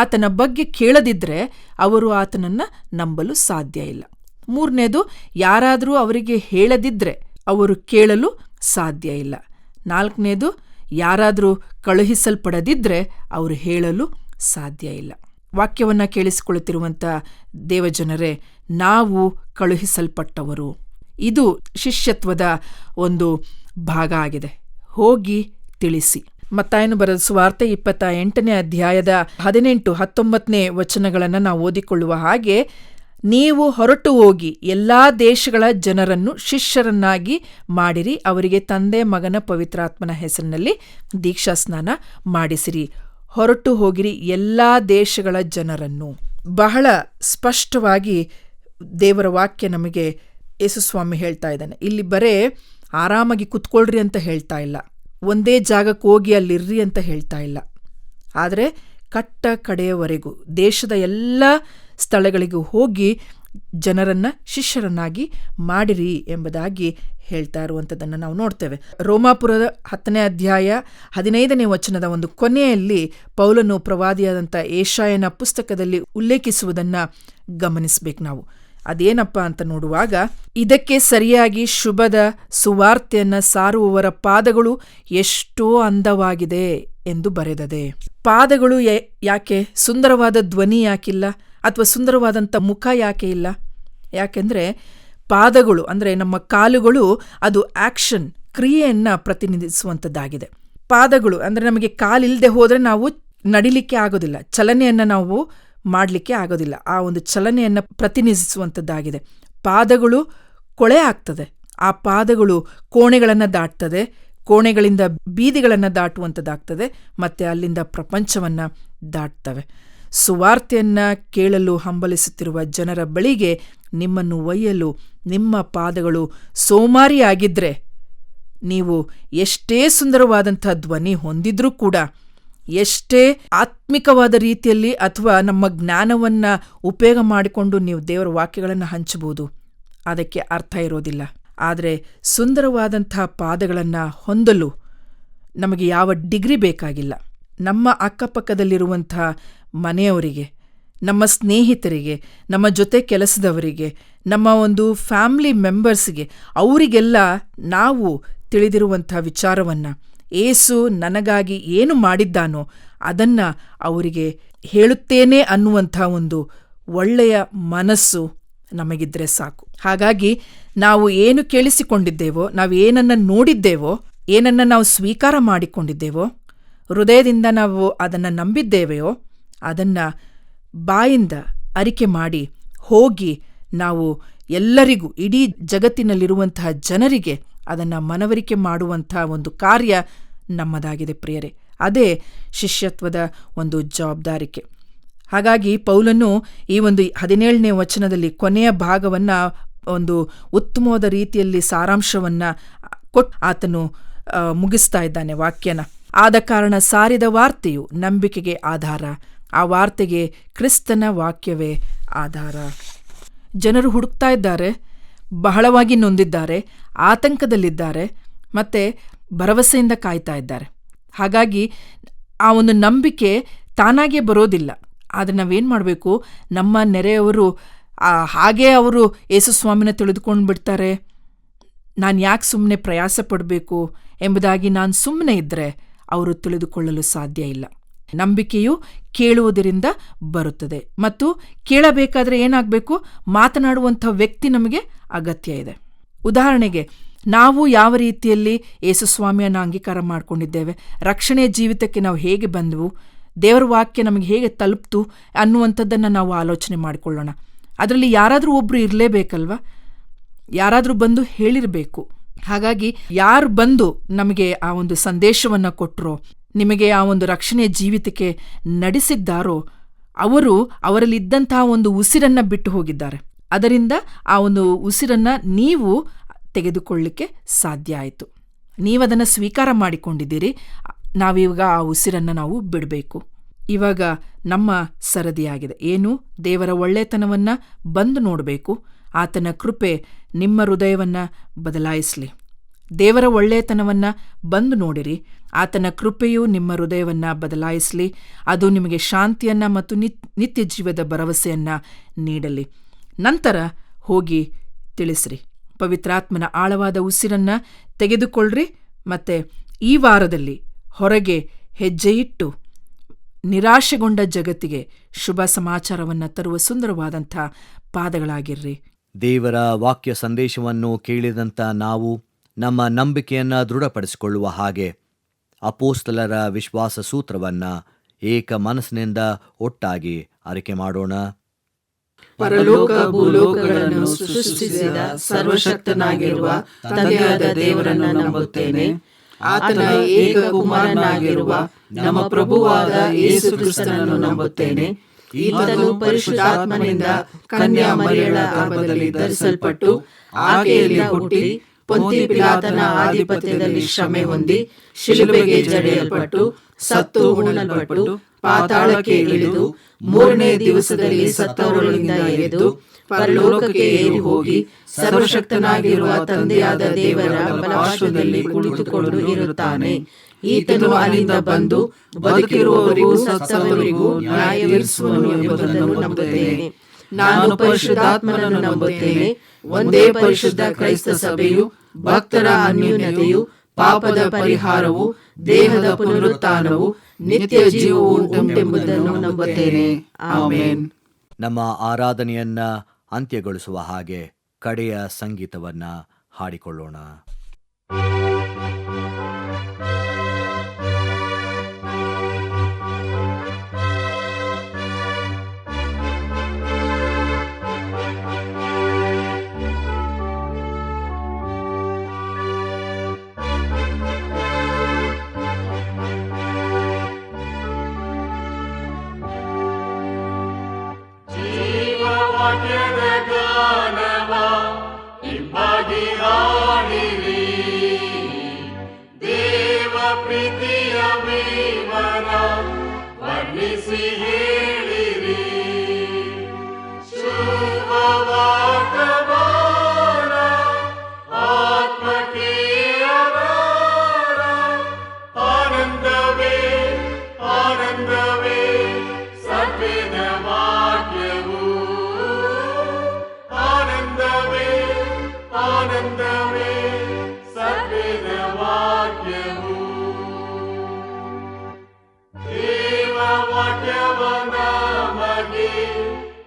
ಆತನ ಬಗ್ಗೆ ಕೇಳದಿದ್ರೆ ಅವರು ಆತನನ್ನು ನಂಬಲು ಸಾಧ್ಯ ಇಲ್ಲ. 3ನೇದು, ಯಾರಾದರೂ ಅವರಿಗೆ ಹೇಳದಿದ್ರೆ ಅವರು ಕೇಳಲು ಸಾಧ್ಯ ಇಲ್ಲ. 4ನೇದು, ಯಾರಾದರೂ ಕಳುಹಿಸಲ್ಪಡದಿದ್ರೆ ಅವರು ಹೇಳಲು ಸಾಧ್ಯ ಇಲ್ಲ. ವಾಕ್ಯವನ್ನು ಕೇಳಿಸಿಕೊಳ್ಳುತ್ತಿರುವಂಥ ದೇವಜನರೇ, ನಾವು ಕಳುಹಿಸಲ್ಪಟ್ಟವರು. ಇದು ಶಿಷ್ಯತ್ವದ ಒಂದು ಭಾಗ ಆಗಿದೆ. ಹೋಗಿ ತಿಳಿಸಿ. ಮತ್ತಾಯನು ಬರೆದ ಸುವಾರ್ತೆ 28ನೇ ಅಧ್ಯಾಯದ 18-19 ವಚನಗಳನ್ನು ನಾವು ಓದಿಕೊಳ್ಳುವ ಹಾಗೆ, ನೀವು ಹೊರಟು ಹೋಗಿ ಎಲ್ಲಾ ದೇಶಗಳ ಜನರನ್ನು ಶಿಷ್ಯರನ್ನಾಗಿ ಮಾಡಿರಿ, ಅವರಿಗೆ ತಂದೆ ಮಗನ ಪವಿತ್ರಾತ್ಮನ ಹೆಸರಿನಲ್ಲಿ ದೀಕ್ಷಾಸ್ನಾನ ಮಾಡಿಸಿರಿ. ಹೊರಟು ಹೋಗಿರಿ ಎಲ್ಲಾ ದೇಶಗಳ ಜನರನ್ನು. ಬಹಳ ಸ್ಪಷ್ಟವಾಗಿ ದೇವರ ವಾಕ್ಯ ನಮಗೆ ಯೇಸುಸ್ವಾಮಿ ಹೇಳ್ತಾ ಇದ್ದಾನೆ. ಇಲ್ಲಿ ಬರೇ ಆರಾಮಾಗಿ ಕುತ್ಕೊಳ್ರಿ ಅಂತ ಹೇಳ್ತಾ ಇಲ್ಲ, ಒಂದೇ ಜಾಗಕ್ಕೆ ಹೋಗಿ ಅಲ್ಲಿರ್ರಿ ಅಂತ ಹೇಳ್ತಾ ಇಲ್ಲ. ಆದರೆ ಕಟ್ಟ ಕಡೆಯವರೆಗೂ ದೇಶದ ಎಲ್ಲ ಸ್ಥಳಗಳಿಗೂ ಹೋಗಿ ಜನರನ್ನು ಶಿಷ್ಯರನ್ನಾಗಿ ಮಾಡಿರಿ ಎಂಬುದಾಗಿ ಹೇಳ್ತಾ ಇರುವಂಥದ್ದನ್ನು ನಾವು ನೋಡ್ತೇವೆ. ರೋಮಾಪುರದ 10ನೇ ಅಧ್ಯಾಯ 15ನೇ ವಚನದ ಒಂದು ಕೊನೆಯಲ್ಲಿ ಪೌಲನು ಪ್ರವಾದಿಯಾದಂಥ ಯೆಶಾಯನ ಪುಸ್ತಕದಲ್ಲಿ ಉಲ್ಲೇಖಿಸುವುದನ್ನು ಗಮನಿಸಬೇಕು ನಾವು. ಅದೇನಪ್ಪ ಅಂತ ನೋಡುವಾಗ, ಇದಕ್ಕೆ ಸರಿಯಾಗಿ ಶುಭದ ಸುವಾರ್ತೆಯನ್ನು ಸಾರುವವರ ಪಾದಗಳು ಎಷ್ಟೋ ಅಂದವಾಗಿದೆ ಎಂದು ಬರೆದದೆ. ಪಾದಗಳು ಯಾಕೆ? ಸುಂದರವಾದ ಧ್ವನಿ ಯಾಕಿಲ್ಲ? ಅಥವಾ ಸುಂದರವಾದಂಥ ಮುಖ ಯಾಕೆ ಇಲ್ಲ? ಯಾಕೆಂದರೆ ಪಾದಗಳು ಅಂದರೆ ನಮ್ಮ ಕಾಲುಗಳು ಅದು ಆಕ್ಷನ್, ಕ್ರಿಯೆಯನ್ನು ಪ್ರತಿನಿಧಿಸುವಂಥದ್ದಾಗಿದೆ. ಪಾದಗಳು ಅಂದರೆ ನಮಗೆ ಕಾಲಿಲ್ಲದೆ ಹೋದರೆ ನಾವು ನಡಿಲಿಕ್ಕೆ ಆಗೋದಿಲ್ಲ, ಚಲನೆಯನ್ನು ನಾವು ಮಾಡಲಿಕ್ಕೆ ಆಗೋದಿಲ್ಲ. ಆ ಒಂದು ಚಲನೆಯನ್ನು ಪ್ರತಿನಿಧಿಸುವಂಥದ್ದಾಗಿದೆ. ಪಾದಗಳು ಕೊಳೆ ಆಗ್ತದೆ, ಆ ಪಾದಗಳು ಕೋಣೆಗಳನ್ನು ದಾಟ್ತದೆ, ಕೋಣೆಗಳಿಂದ ಬೀದಿಗಳನ್ನು ದಾಟುವಂಥದ್ದಾಗ್ತದೆ, ಮತ್ತು ಅಲ್ಲಿಂದ ಪ್ರಪಂಚವನ್ನು ದಾಟ್ತವೆ. ಸುವಾರ್ತೆಯನ್ನು ಕೇಳಲು ಹಂಬಲಿಸುತ್ತಿರುವ ಜನರ ಬಳಿಗೆ ನಿಮ್ಮನ್ನು ಒಯ್ಯಲು ನಿಮ್ಮ ಪಾದಗಳು ಸೋಮಾರಿಯಾಗಿದ್ದರೆ, ನೀವು ಎಷ್ಟೇ ಸುಂದರವಾದಂಥ ಧ್ವನಿ ಹೊಂದಿದ್ರೂ ಕೂಡ, ಎಷ್ಟೇ ಆತ್ಮಿಕವಾದ ರೀತಿಯಲ್ಲಿ ಅಥವಾ ನಮ್ಮ ಜ್ಞಾನವನ್ನು ಉಪಯೋಗ ಮಾಡಿಕೊಂಡು ನೀವು ದೇವರ ವಾಕ್ಯಗಳನ್ನು ಹಂಚಬಹುದು, ಅದಕ್ಕೆ ಅರ್ಥ ಇರೋದಿಲ್ಲ. ಆದರೆ ಸುಂದರವಾದಂಥ ಪಾದಗಳನ್ನು ಹೊಂದಲು ನಮಗೆ ಯಾವ ಡಿಗ್ರಿ ಬೇಕಾಗಿಲ್ಲ. ನಮ್ಮ ಅಕ್ಕಪಕ್ಕದಲ್ಲಿರುವಂಥ ಮನೆಯವರಿಗೆ, ನಮ್ಮ ಸ್ನೇಹಿತರಿಗೆ, ನಮ್ಮ ಜೊತೆ ಕೆಲಸದವರಿಗೆ, ನಮ್ಮ ಒಂದು ಫ್ಯಾಮಿಲಿ ಮೆಂಬರ್ಸ್ಗೆ, ಅವರಿಗೆಲ್ಲ ನಾವು ತಿಳಿದಿರುವಂಥ ವಿಚಾರವನ್ನು, ಏಸು ನನಗಾಗಿ ಏನು ಮಾಡಿದ್ದಾನೋ ಅದನ್ನು ಅವರಿಗೆ ಹೇಳುತ್ತೇನೆ ಅನ್ನುವಂಥ ಒಂದು ಒಳ್ಳೆಯ ಮನಸ್ಸು ನಮಗಿದ್ರೆ ಸಾಕು. ಹಾಗಾಗಿ ನಾವು ಏನು ಕೇಳಿಸಿಕೊಂಡಿದ್ದೇವೋ, ನಾವು ಏನನ್ನು ನೋಡಿದ್ದೇವೋ, ಏನನ್ನು ನಾವು ಸ್ವೀಕಾರ ಮಾಡಿಕೊಂಡಿದ್ದೇವೋ, ಹೃದಯದಿಂದ ನಾವು ಅದನ್ನು ನಂಬಿದ್ದೇವೆಯೋ, ಅದನ್ನು ಬಾಯಿಂದ ಅರಿಕೆ ಮಾಡಿ ಹೋಗಿ ನಾವು ಎಲ್ಲರಿಗೂ, ಇಡೀ ಜಗತ್ತಿನಲ್ಲಿರುವಂತಹ ಜನರಿಗೆ ಅದನ್ನು ಮನವರಿಕೆ ಮಾಡುವಂಥ ಒಂದು ಕಾರ್ಯ ನಮ್ಮದಾಗಿದೆ ಪ್ರಿಯರೇ. ಅದೇ ಶಿಷ್ಯತ್ವದ ಒಂದು ಜವಾಬ್ದಾರಿಕೆ. ಹಾಗಾಗಿ ಪೌಲನು ಈ ಒಂದು 17ನೇ ವಚನದಲ್ಲಿ ಕೊನೆಯ ಭಾಗವನ್ನು ಒಂದು ಉತ್ತಮವಾದ ರೀತಿಯಲ್ಲಿ ಸಾರಾಂಶವನ್ನು ಕೊಟ್ಟು ಆತನು ಮುಗಿಸ್ತಾ ಇದ್ದಾನೆ ವಾಕ್ಯನ. ಆದ ಕಾರಣ ಸಾರಿದ ವಾರ್ತೆಯು ನಂಬಿಕೆಗೆ ಆಧಾರ, ಆ ವಾರ್ತೆಗೆ ಕ್ರಿಸ್ತನ ವಾಕ್ಯವೇ ಆಧಾರ. ಜನರು ಹುಡುಕ್ತಾ ಇದ್ದಾರೆ, ಬಹಳವಾಗಿ ನೊಂದಿದ್ದಾರೆ, ಆತಂಕದಲ್ಲಿದ್ದಾರೆ, ಮತ್ತು ಭರವಸೆಯಿಂದ ಕಾಯ್ತಾ ಇದ್ದಾರೆ. ಹಾಗಾಗಿ ಆ ಒಂದು ನಂಬಿಕೆ ತಾನಾಗೇ ಬರೋದಿಲ್ಲ. ಆದರೆ ನಾವೇನು ಮಾಡಬೇಕು, ನಮ್ಮ ನೆರೆಯವರು ಹಾಗೇ ಅವರು ಯೇಸುಸ್ವಾಮಿನ ತಿಳಿದುಕೊಂಡು ಬಿಡ್ತಾರೆ, ನಾನು ಯಾಕೆ ಸುಮ್ಮನೆ ಪ್ರಯಾಸ ಪಡಬೇಕು ಎಂಬುದಾಗಿ ನಾನು ಸುಮ್ಮನೆ ಇದ್ದರೆ ಅವರು ತಿಳಿದುಕೊಳ್ಳಲು ಸಾಧ್ಯ ಇಲ್ಲ. ನಂಬಿಕೆಯು ಕೇಳುವುದರಿಂದ ಬರುತ್ತದೆ, ಮತ್ತು ಕೇಳಬೇಕಾದ್ರೆ ಏನಾಗಬೇಕು, ಮಾತನಾಡುವಂಥ ವ್ಯಕ್ತಿ ನಮಗೆ ಅಗತ್ಯ ಇದೆ. ಉದಾಹರಣೆಗೆ, ನಾವು ಯಾವ ರೀತಿಯಲ್ಲಿ ಯೇಸುಸ್ವಾಮಿಯನ್ನು ಅಂಗೀಕಾರ ಮಾಡಿಕೊಂಡಿದ್ದೇವೆ, ರಕ್ಷಣೆಯ ಜೀವಿತಕ್ಕೆ ನಾವು ಹೇಗೆ ಬಂದವು, ದೇವರ ವಾಕ್ಯ ನಮಗೆ ಹೇಗೆ ತಲುಪ್ತು ಅನ್ನುವಂಥದ್ದನ್ನು ನಾವು ಆಲೋಚನೆ ಮಾಡಿಕೊಳ್ಳೋಣ. ಅದರಲ್ಲಿ ಯಾರಾದರೂ ಒಬ್ಬರು ಇರಲೇಬೇಕಲ್ವ, ಯಾರಾದರೂ ಬಂದು ಹೇಳಿರಬೇಕು. ಹಾಗಾಗಿ ಯಾರು ಬಂದು ನಮಗೆ ಆ ಒಂದು ಸಂದೇಶವನ್ನು ಕೊಟ್ಟರೋ, ನಿಮಗೆ ಆ ಒಂದು ರಕ್ಷಣೆಯ ಜೀವಿತಕ್ಕೆ ನಡೆಸಿದ್ದಾರೋ, ಅವರು ಅವರಲ್ಲಿದ್ದಂತಹ ಒಂದು ಉಸಿರನ್ನು ಬಿಟ್ಟು ಹೋಗಿದ್ದಾರೆ. ಅದರಿಂದ ಆ ಒಂದು ಉಸಿರನ್ನು ನೀವು ತೆಗೆದುಕೊಳ್ಳಲಿಕ್ಕೆ ಸಾಧ್ಯ ಆಯಿತು. ನೀವದನ್ನು ಸ್ವೀಕಾರ ಮಾಡಿಕೊಂಡಿದ್ದೀರಿ. ನಾವೀಗ ಆ ಉಸಿರನ್ನು ನಾವು ಬಿಡಬೇಕು. ಇವಾಗ ನಮ್ಮ ಸರದಿಯಾಗಿದೆ ಏನು, ದೇವರ ಒಳ್ಳೆತನವನ್ನು ಬಂದು ನೋಡಬೇಕು. ಆತನ ಕೃಪೆ ನಿಮ್ಮ ಹೃದಯವನ್ನು ಬದಲಾಯಿಸಲಿ. ದೇವರ ಒಳ್ಳೆಯತನವನ್ನು ಬಂದು ನೋಡಿರಿ, ಆತನ ಕೃಪೆಯು ನಿಮ್ಮ ಹೃದಯವನ್ನು ಬದಲಾಯಿಸಲಿ. ಅದು ನಿಮಗೆ ಶಾಂತಿಯನ್ನು ಮತ್ತು ನಿತ್ಯ ಜೀವದ ಭರವಸೆಯನ್ನು ನೀಡಲಿ. ನಂತರ ಹೋಗಿ ತಿಳಿಸ್ರಿ. ಪವಿತ್ರಾತ್ಮನ ಆಳವಾದ ಉಸಿರನ್ನು ತೆಗೆದುಕೊಳ್ಳ್ರಿ. ಮತ್ತು ಈ ವಾರದಲ್ಲಿ ಹೊರಗೆ ಹೆಜ್ಜೆಯಿಟ್ಟು ನಿರಾಶೆಗೊಂಡ ಜಗತ್ತಿಗೆ ಶುಭ ಸಮಾಚಾರವನ್ನು ತರುವ ಸುಂದರವಾದಂಥ ಪಾದಗಳಾಗಿರ್ರಿ. ದೇವರ ವಾಕ್ಯ ಸಂದೇಶವನ್ನು ಕೇಳಿದಂಥ ನಾವು ನಮ್ಮ ನಂಬಿಕೆಯನ್ನು ದೃಢಪಡಿಸಿಕೊಳ್ಳುವ ಹಾಗೆ ಅಪೋಸ್ತಲರ ವಿಶ್ವಾಸ ಸೂತ್ರವನ್ನು ಏಕ ಮನಸ್ಸಿನಿಂದ ಒಟ್ಟಾಗಿ ಅರಿಕೆ ಮಾಡೋಣ. ಪರಲೋಕ ಭೂಲೋಕಗಳನ್ನು ಸೃಷ್ಟಿಸಿದ ಸರ್ವಶಕ್ತನಾಗಿರುವ ತಂದೆಯಾದ ದೇವರನ್ನು ನಂಬುತ್ತೇನೆ. ಆತನ ಏಕ ಕುಮಾರನಾಗಿರುವ ನಮ್ಮ ಪ್ರಭುವಾದ ಯೇಸು ಕ್ರಿಸ್ತನನ್ನು ನಂಬುತ್ತೇನೆ. ಈತನು ಪರಿಶುದ್ಧಾತ್ಮನಿಂದ ಕನ್ಯಾ ಮರಿಯಳ ಗರ್ಭದಲ್ಲಿ ಧರಿಸಲ್ಪಟ್ಟು ಆಕೆಯಲ್ಲಿ ಹುಟ್ಟಿ ಪೊಂತಿ ಪಿಲಾತನ ಆಧಿಪತ್ಯದಲ್ಲಿ ಶ್ರಮೆ ಹೊಂದಿ ಶಿಲುಬೆಗೆ ಜಡೆಯಲ್ಪಟ್ಟು ಸತ್ತು ಹೂಣಲ್ಪಟ್ಟು ಪಾತಾಳಕ್ಕೆ ಇಳಿದು ಮೂರನೇ ದಿವಸದಲ್ಲಿ ಸತ್ತವರೊಳಗಿಂದ ಎದ್ದು ಪರಲೋಕಕ್ಕೆ ಏರಿ ಹೋಗಿ ಸರ್ವಶಕ್ತನಾಗಿರುವ ತಂದೆಯಾದ ದೇವರ ಬಲಪಾರ್ಶ್ವದಲ್ಲಿ ಕುಳಿತುಕೊಂಡು ಇರುತ್ತಾನೆ. ಈತನು ಅಲ್ಲಿಂದ ಬಂದು ಬದುಕಿರುವವರಿಗೂ ಸತ್ತವರಿಗೂ ನ್ಯಾಯ ತೀರಿಸುವನು ಎಂಬುದನ್ನು ನಂಬುತ್ತೇನೆ. ನಾನು ಪರಿಶುದ್ಧಾತ್ಮನನ್ನು ನಂಬುತ್ತೇನೆ. ಒಂದೇ ಪರಿಶುದ್ಧ ಕ್ರೈಸ್ತ ಸಭೆಯು, ಭಕ್ತರ ಅನ್ಯೋನ್ಯತೆಯು, ಪಾಪದ ಪರಿಹಾರವು, ದೇಹದ ಪುನರುತ್ಥಾನವು, ನಿತ್ಯ ಜೀವವು ಉಂಟೆಂಬುದನ್ನು ನಂಬುತ್ತೇನೆ. ಆಮೆನ್. ನಮ್ಮ ಆರಾಧನೆಯನ್ನ ಅಂತ್ಯಗೊಳಿಸುವ ಹಾಗೆ ಕಡೆಯ ಸಂಗೀತವನ್ನ ಹಾಡಿಕೊಳ್ಳೋಣ. ದೇವ ಪ್ರೀತಿಯ ವಿವರ ವರ್ಣಿಸಿ ಹೇಳಿರಿ. ಶುಭವಾರ್ತಾನ ಆತ್ಮಕ್ಕೆ ಆನಂದವೇ ಆನಂದವೇ ಸತ್ಯದ ವಾಕ್ಯವು. ಆನಂದವೇ ಆನಂದವೇ ಸತ್ಯದ ವಾಕ್ಯವು. ದೇವ ವಾಕ್ಯವ ನಮಗೆ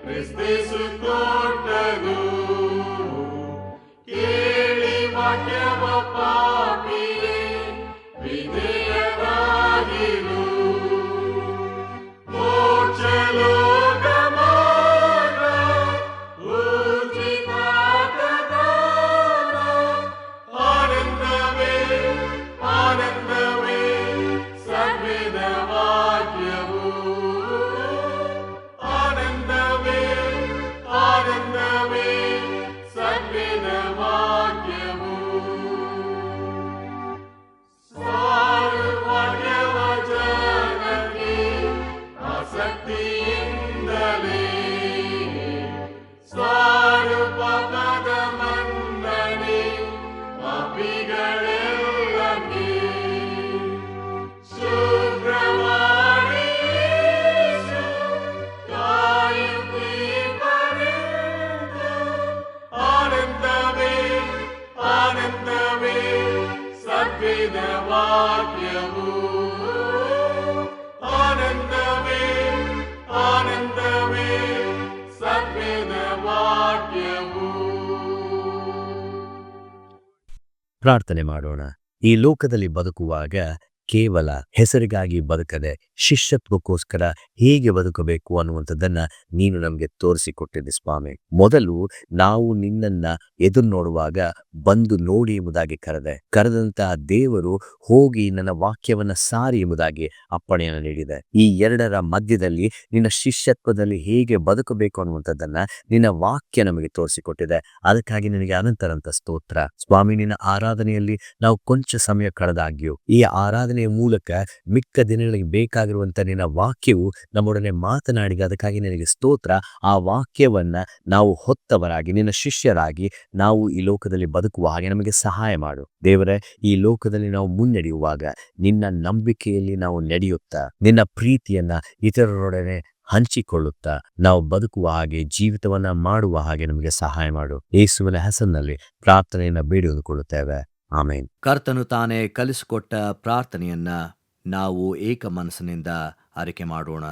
ಕ್ರಿಸ್ತಿಸು ಕೊಟ್ಟನು. ಪಾಪಿಯೇ ವಿಧೇಯನಾಗಿರು. ಮೋಕ್ಷಲೋಕ ಮಾರ್ಗ ಉಚಿತಾರ್ಥದಾನ. ಆನಂದವೇ ಆನಂದವೇ ಸತ್ಯದ ವಾಕ್ಯವು. ಆನಂದವೇ ಆನಂದವೇ ಸತ್ಯದ ವಾಕ್ಯವು. ಸಾರ್ವಜವ ಜನಕ್ಕೆ ಆಸಕ್ತಿಯಿಂದಲೇ ಸ್ವರೂಪದ ಮನ್ನಣೆ ಪಾಪಿಗಳೆಲ್ಲಕ್ಕೆ. ಶುಭ್ರವಾಣಿ ಯೇಸು ಕಾಯುತ್ತೀಪರೆಂದು. ಆನಂದವೇ ಆನಂದವೇ ಸತ್ಯದ ವಾಕ್ಯವು. ಆನಂದವೇ ಆನಂದವೇ ಸತ್ಯದ ವಾಕ್ಯವು. ಪ್ರಾರ್ಥನೆ ಮಾಡೋಣ. ಈ ಲೋಕದಲ್ಲಿ ಬದುಕುವಾಗ ಕೇವಲ ಹೆಸರಿಗಾಗಿ ಬದುಕದೆ ಶಿಷ್ಯತ್ವಕ್ಕೋಸ್ಕರ ಹೇಗೆ ಬದುಕಬೇಕು ಅನ್ನುವಂಥದ್ದನ್ನ ನೀನು ನಮಗೆ ತೋರಿಸಿಕೊಟ್ಟಿದ್ದೆ ಸ್ವಾಮಿ. ಮೊದಲು ನಾವು ನಿನ್ನನ್ನ ಎದುರು ನೋಡುವಾಗ ಬಂದು ನೋಡಿ ಎಂಬುದಾಗಿ ಕರೆದಂತಹ ದೇವರು ಹೋಗಿ ನನ್ನ ವಾಕ್ಯವನ್ನ ಸಾರಿ ಎಂಬುದಾಗಿ ಅಪ್ಪಣೆಯನ್ನು ನೀಡಿದೆ. ಈ ಎರಡರ ಮಧ್ಯದಲ್ಲಿ ನಿನ್ನ ಶಿಷ್ಯತ್ವದಲ್ಲಿ ಹೇಗೆ ಬದುಕಬೇಕು ಅನ್ನುವಂಥದ್ದನ್ನ ನಿನ್ನ ವಾಕ್ಯ ನಮಗೆ ತೋರಿಸಿಕೊಟ್ಟಿದೆ. ಅದಕ್ಕಾಗಿ ನಿನಗೆ ಅನಂತರಂತ ಸ್ತೋತ್ರ ಸ್ವಾಮಿ. ನಿನ್ನ ಆರಾಧನೆಯಲ್ಲಿ ನಾವು ಕೊಂಚ ಸಮಯ ಕಳೆದಾಗ್ಯೂ ಈ ಆರಾಧನೆಯ ಮೂಲಕ ಮಿಕ್ಕ ದಿನಗಳಿಗೆ ಬೇಕಾಗಿರುವಂತ ನಿನ್ನ ವಾಕ್ಯವು ನಮ್ಮೊಡನೆ ಮಾತನಾಡಿದ. ಅದಕ್ಕಾಗಿ ನಿನಗೆ ಸ್ತೋತ್ರ. ಆ ವಾಕ್ಯವನ್ನ ನಾವು ಹೊತ್ತವರಾಗಿ ನಿನ್ನ ಶಿಷ್ಯರಾಗಿ ನಾವು ಈ ಲೋಕದಲ್ಲಿ ಬದುಕುವ ಹಾಗೆ ನಮಗೆ ಸಹಾಯ ಮಾಡು ದೇವರೇ. ಈ ಲೋಕದಲ್ಲಿ ನಾವು ಮುನ್ನಡೆಯುವಾಗ ನಿನ್ನ ನಂಬಿಕೆಯಲ್ಲಿ ನಾವು ನಡೆಯುತ್ತಾ ನಿನ್ನ ಪ್ರೀತಿಯನ್ನ ಇತರರೊಡನೆ ಹಂಚಿಕೊಳ್ಳುತ್ತಾ ನಾವು ಬದುಕುವ ಹಾಗೆ ಜೀವಿತವನ್ನ ಮಾಡುವ ಹಾಗೆ ನಮಗೆ ಸಹಾಯ ಮಾಡು. ಯೇಸುವಿನ ಹೆಸರಿನಲ್ಲಿ ಪ್ರಾರ್ಥನೆಯನ್ನ ಬೇಡಿಕೊಳ್ಳುತ್ತೇವೆ. ಆಮೇನ್. ಕರ್ತನು ತಾನೇ ಕಲಿಸಿಕೊಟ್ಟ ಪ್ರಾರ್ಥನೆಯನ್ನ ನಾವು ಏಕ ಮನಸ್ಸಿನಿಂದ ಅರಿಕೆ ಮಾಡೋಣ.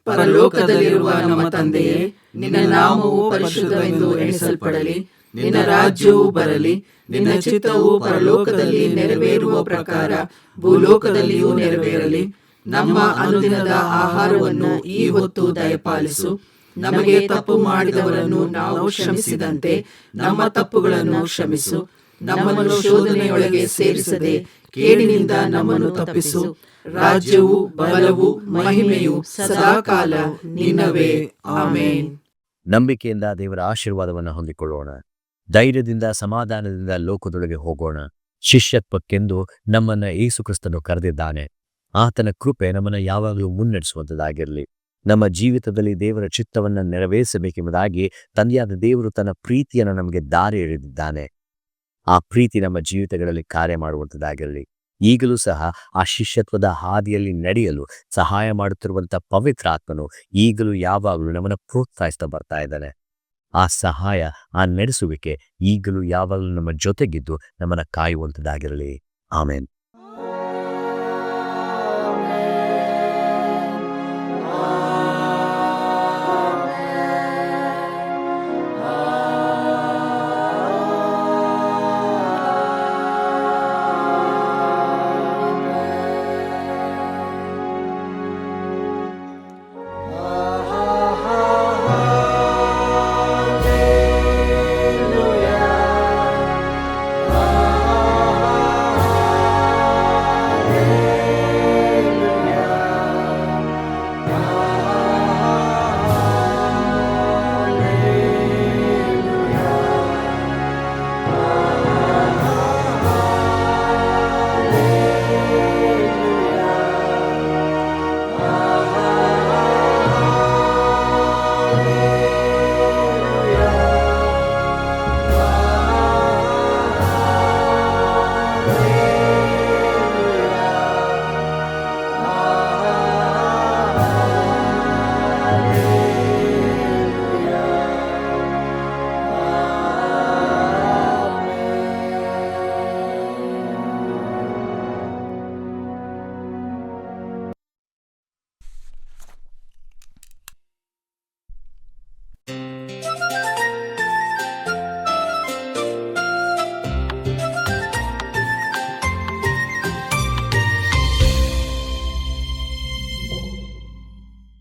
ಪರಲೋಕದಲ್ಲಿರುವ ನಮ್ಮ ತಂದೆಯೇ, ನಿನ್ನ ನಾಮವು ಪರಿಶುದ್ಧವೆಂದು ಎಣಿಸಲ್ಪಡಲಿ. ನಿನ್ನ ರಾಜ್ಯವು ಬರಲಿ. ನಿನ್ನ ಚಿತ್ತವು ಪರಲೋಕದಲ್ಲಿ ನೆರವೇರುವ ಪ್ರಕಾರ ಭೂಲೋಕದಲ್ಲಿಯೂ ನೆರವೇರಲಿ. ನಮ್ಮ ಅನುದಿನದ ಆಹಾರವನ್ನು ಈ ಹೊತ್ತು ದಯಪಾಲಿಸು. ನಮಗೆ ತಪ್ಪು ಮಾಡಿದವರನ್ನು ನಾವು ಕ್ಷಮಿಸಿದಂತೆ ನಮ್ಮ ತಪ್ಪುಗಳನ್ನು ಕ್ಷಮಿಸು. ನಮ್ಮನ್ನು ಶೋಧನೆಯೊಳಗೆ ಸೇರಿಸದೆ ಕೇಡಿನಿಂದ ನಮ್ಮನ್ನು ತಪ್ಪಿಸು. ರಾಜ್ಯವು ಬಲವು ಮಹಿಮೆಯು ಸದಾಕಾಲ ನಿನ್ನವೇ. ಆಮೇನ್. ನಂಬಿಕೆಯಿಂದ ದೇವರ ಆಶೀರ್ವಾದವನ್ನು ಹೊಂದಿಕೊಳ್ಳೋಣ. ಧೈರ್ಯದಿಂದ ಸಮಾಧಾನದಿಂದ ಲೋಕದೊಳಗೆ ಹೋಗೋಣ. ಶಿಷ್ಯತ್ವಕ್ಕೆಂದು ನಮ್ಮನ್ನ ಯೇಸು ಕ್ರಿಸ್ತನು ಕರೆದಿದ್ದಾನೆ. ಆತನ ಕೃಪೆ ನಮ್ಮನ್ನು ಯಾವಾಗಲೂ ಮುನ್ನಡೆಸುವಂಥದ್ದಾಗಿರಲಿ. ನಮ್ಮ ಜೀವಿತದಲ್ಲಿ ದೇವರ ಚಿತ್ತವನ್ನು ನೆರವೇರಿಸಬೇಕೆಂಬುದಾಗಿ ತಂದೆಯಾದ ದೇವರು ತನ್ನ ಪ್ರೀತಿಯನ್ನು ನಮಗೆ ದಾರಿ ಎಳೆದಿದ್ದಾನೆ. ಆ ಪ್ರೀತಿ ನಮ್ಮ ಜೀವಿತಗಳಲ್ಲಿ ಕಾರ್ಯ ಮಾಡುವಂಥದ್ದಾಗಿರಲಿ. ಈಗಲೂ ಸಹ ಆ ಶಿಷ್ಯತ್ವದ ಹಾದಿಯಲ್ಲಿ ನಡೆಯಲು ಸಹಾಯ ಮಾಡುತ್ತಿರುವಂಥ ಪವಿತ್ರಾತ್ಮನು ಈಗಲೂ ಯಾವಾಗಲೂ ನಮ್ಮನ್ನು ಪ್ರೋತ್ಸಾಹಿಸ್ತಾ ಬರ್ತಾ ಇದ್ದಾನೆ. ಆ ಸಹಾಯ, ಆ ನಡೆಸುವಿಕೆ ಈಗಲೂ ಯಾವಾಗಲೂ ನಮ್ಮ ಜೊತೆಗಿದ್ದು ನಮ್ಮನ್ನು ಕಾಯುವಂಥದ್ದಾಗಿರಲಿ. ಆಮೇನ್.